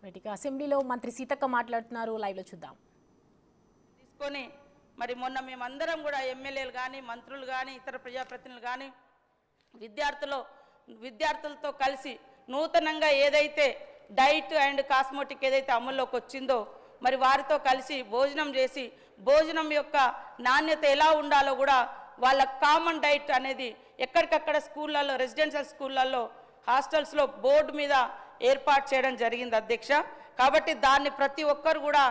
ఇక అసెంబ్లీలో మంత్రి సీతక్క మాట్లాడుతున్నారు, లైవ్ లో చూద్దాం. తీసుకొని మరి మొన్న మేమందరం కూడా ఎమ్మెల్యేలు కానీ మంత్రులు కానీ ఇతర ప్రజాప్రతినిధులు కానీ విద్యార్థులతో కలిసి నూతనంగా ఏదైతే డైట్ అండ్ కాస్మెటిక్ ఏదైతే అమల్లోకి వచ్చిందో మరి వారితో కలిసి భోజనం చేసి భోజనం యొక్క నాణ్యత ఎలా ఉండాలో కూడా వాళ్ళ కామన్ డైట్ అనేది ఎక్కడికక్కడ స్కూళ్ళల్లో రెసిడెన్షియల్ స్కూళ్ళల్లో హాస్టల్స్లో బోర్డు మీద ఏర్పాటు చేయడం జరిగింది అధ్యక్ష. కాబట్టి దాన్ని ప్రతి ఒక్కరు కూడా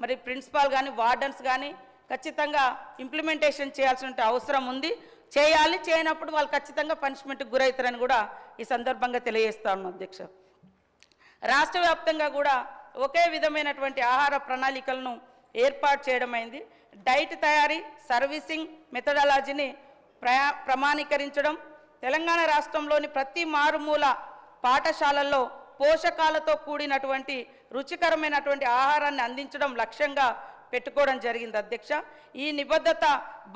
మరి ప్రిన్సిపాల్ కానీ వార్డన్స్ కానీ ఖచ్చితంగా ఇంప్లిమెంటేషన్ చేయాల్సిన అవసరం ఉంది. చేయాలి, చేయనప్పుడు వాళ్ళు ఖచ్చితంగా పనిష్మెంట్కి గురవుతారని కూడా ఈ సందర్భంగా తెలియజేస్తాను అధ్యక్ష. రాష్ట్ర వ్యాప్తంగా కూడా ఒకే విధమైనటువంటి ఆహార ప్రణాళికలను ఏర్పాటు చేయడం అయింది. డైట్ తయారీ సర్వీసింగ్ మెథడాలజీని ప్రమాణీకరించడం, తెలంగాణ రాష్ట్రంలోని ప్రతి మారుమూల పాఠశాలల్లో పోషకాలతో కూడినటువంటి రుచికరమైనటువంటి ఆహారాన్ని అందించడం లక్ష్యంగా పెట్టుకోవడం జరిగింది అధ్యక్ష. ఈ నిబద్ధత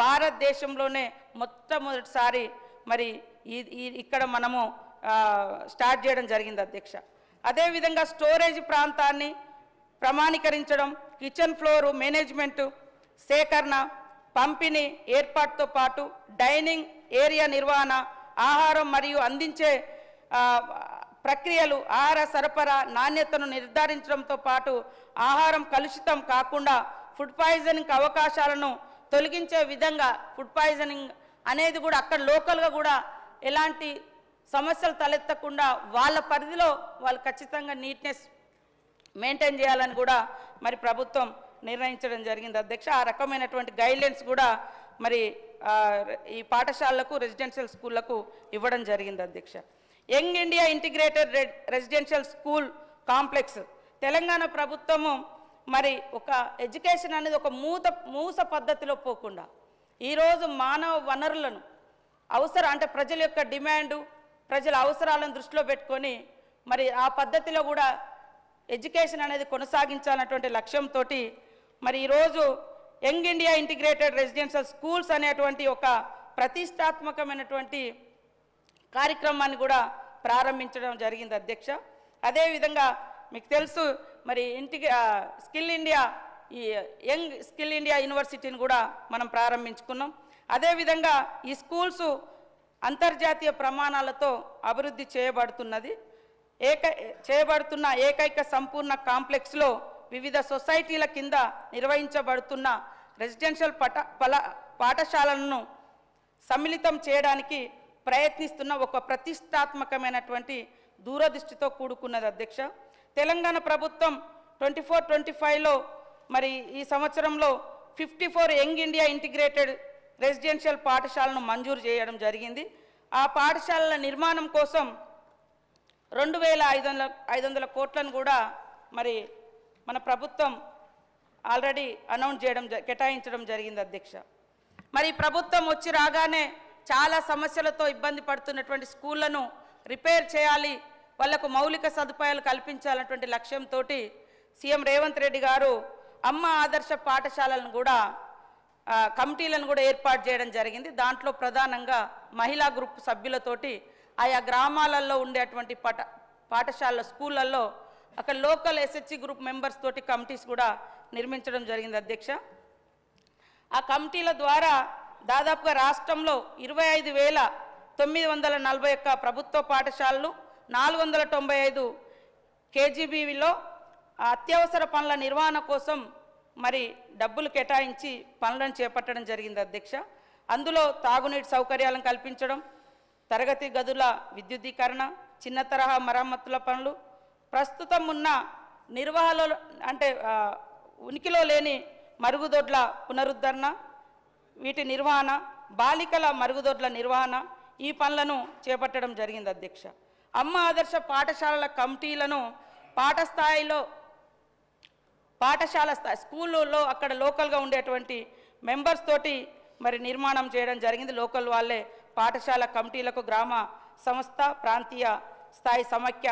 భారతదేశంలోనే మొట్టమొదటిసారి మరి ఇక్కడ మనము స్టార్ట్ చేయడం జరిగింది అధ్యక్ష. అదేవిధంగా స్టోరేజ్ ప్రాంతాన్ని ప్రమాణీకరించడం, కిచెన్ ఫ్లోరు మేనేజ్మెంటు, సేకరణ, పంపిణీ ఏర్పాటుతో పాటు డైనింగ్ ఏరియా నిర్వహణ, ఆహారం మరియు అందించే ప్రక్రియలు, ఆహార సరఫరా నాణ్యతను నిర్ధారించడంతో పాటు ఆహారం కలుషితం కాకుండా ఫుడ్ పాయిజనింగ్ అవకాశాలను తొలగించే విధంగా ఫుడ్ పాయిజనింగ్ అనేది కూడా అక్కడ లోకల్గా కూడా ఎలాంటి సమస్యలు తలెత్తకుండా వాళ్ళ పరిధిలో వాళ్ళు ఖచ్చితంగా నీట్నెస్ మెయింటైన్ చేయాలని కూడా మరి ప్రభుత్వం నిర్ణయించడం జరిగింది అధ్యక్ష. ఆ రకమైనటువంటి గైడ్లైన్స్ కూడా మరి ఈ పాఠశాలలకు రెసిడెన్షియల్ స్కూళ్లకు ఇవ్వడం జరిగింది అధ్యక్ష. Young India integrated residential school complex Telangana ప్రభుత్వము మరి ఒక ఎడ్యుకేషన్ అనేది ఒక మూస పద్ధతిలో పోకుండా ఈరోజు మానవ వనరులను అంటే ప్రజల యొక్క డిమాండు, ప్రజల అవసరాలను దృష్టిలో పెట్టుకొని మరి ఆ పద్ధతిలో కూడా ఎడ్యుకేషన్ అనేది కొనసాగించాలన్నటువంటి లక్ష్యంతో మరి ఈరోజు young India integrated residential schools అనేటువంటి ఒక ప్రతిష్టాత్మకమైనటువంటి కార్యక్రమాన్ని కూడా ప్రారంభించడం జరిగింది అధ్యక్ష. అదేవిధంగా మీకు తెలుసు మరి యంగ్ స్కిల్ ఇండియా యూనివర్సిటీని కూడా మనం ప్రారంభించుకున్నాం. అదేవిధంగా ఈ స్కూల్స్ అంతర్జాతీయ ప్రమాణాలతో అభివృద్ధి చేయబడుతున్న ఏకైక సంపూర్ణ కాంప్లెక్స్లో వివిధ సొసైటీల కింద నిర్వహించబడుతున్న రెసిడెన్షియల్ పాఠశాలలను సమ్మిళితం చేయడానికి ప్రయత్నిస్తున్న ఒక ప్రతిష్టాత్మకమైనటువంటి దూరదృష్టితో కూడుకున్నది అధ్యక్ష. తెలంగాణ ప్రభుత్వం 24-25లో మరి ఈ సంవత్సరంలో 54 యంగ్ ఇండియా ఇంటిగ్రేటెడ్ రెసిడెన్షియల్ పాఠశాలను మంజూరు చేయడం జరిగింది. ఆ పాఠశాలల నిర్మాణం కోసం 2,500 కోట్లను కూడా మరి మన ప్రభుత్వం ఆల్రెడీ కేటాయించడం జరిగింది అధ్యక్ష. మరి ప్రభుత్వం వచ్చి రాగానే చాలా సమస్యలతో ఇబ్బంది పడుతున్నటువంటి స్కూళ్లను రిపేర్ చేయాలి, వాళ్లకు మౌలిక సదుపాయాలు కల్పించాలన్నటువంటి లక్ష్యంతో సీఎం రేవంత్ రెడ్డి గారు అమ్మ ఆదర్శ పాఠశాలను కూడా కమిటీలను కూడా ఏర్పాటు చేయడం జరిగింది. దాంట్లో ప్రధానంగా మహిళా గ్రూప్ సభ్యులతోటి ఆయా గ్రామాలలో ఉండేటువంటి పాఠశాల స్కూళ్ళల్లో అక్కడ లోకల్ ఎస్హెచ్సి గ్రూప్ మెంబర్స్ తోటి కమిటీస్ కూడా నిర్మించడం జరిగింది అధ్యక్ష. ఆ కమిటీల ద్వారా దాదాపుగా రాష్ట్రంలో 25,941 ప్రభుత్వ పాఠశాలలు, 495 కేజీబీలో అత్యవసర పనుల నిర్వహణ కోసం మరి డబ్బులు కేటాయించి పనులను చేపట్టడం జరిగింది అధ్యక్ష. అందులో తాగునీటి సౌకర్యాలను కల్పించడం, తరగతి గదుల విద్యుద్దీకరణ, చిన్న తరహా మరమ్మతుల పనులు, ప్రస్తుతం ఉన్న నిర్వహణలో అంటే ఉనికిలో లేని మరుగుదొడ్ల పునరుద్ధరణ, వీటి నిర్వహణ, బాలికల మరుగుదొడ్ల నిర్వహణ, ఈ పనులను చేపట్టడం జరిగింది అధ్యక్ష. అమ్మ ఆదర్శ పాఠశాలల కమిటీలను పాఠశాల స్థాయి స్కూళ్ళలో అక్కడ లోకల్గా ఉండేటువంటి మెంబర్స్ తోటి మరి నిర్మాణం చేయడం జరిగింది. లోకల్ వాళ్ళే పాఠశాల కమిటీలకు గ్రామ సంస్థ ప్రాంతీయ స్థాయి సమైక్య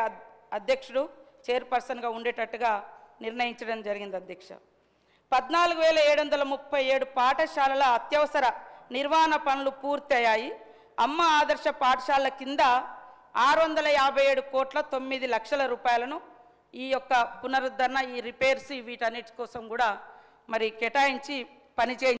అధ్యక్షుడు చైర్పర్సన్గా ఉండేటట్టుగా నిర్ణయించడం జరిగింది అధ్యక్ష. 14,737 పాఠశాలల అత్యవసర నిర్వహణ పనులు పూర్తయ్యాయి. అమ్మ ఆదర్శ పాఠశాలల కింద 657 కోట్ల 9 లక్షల రూపాయలను ఈ యొక్క పునరుద్ధరణ, ఈ రిపేర్స్ వీటన్నిటి కోసం కూడా మరి కేటాయించి పని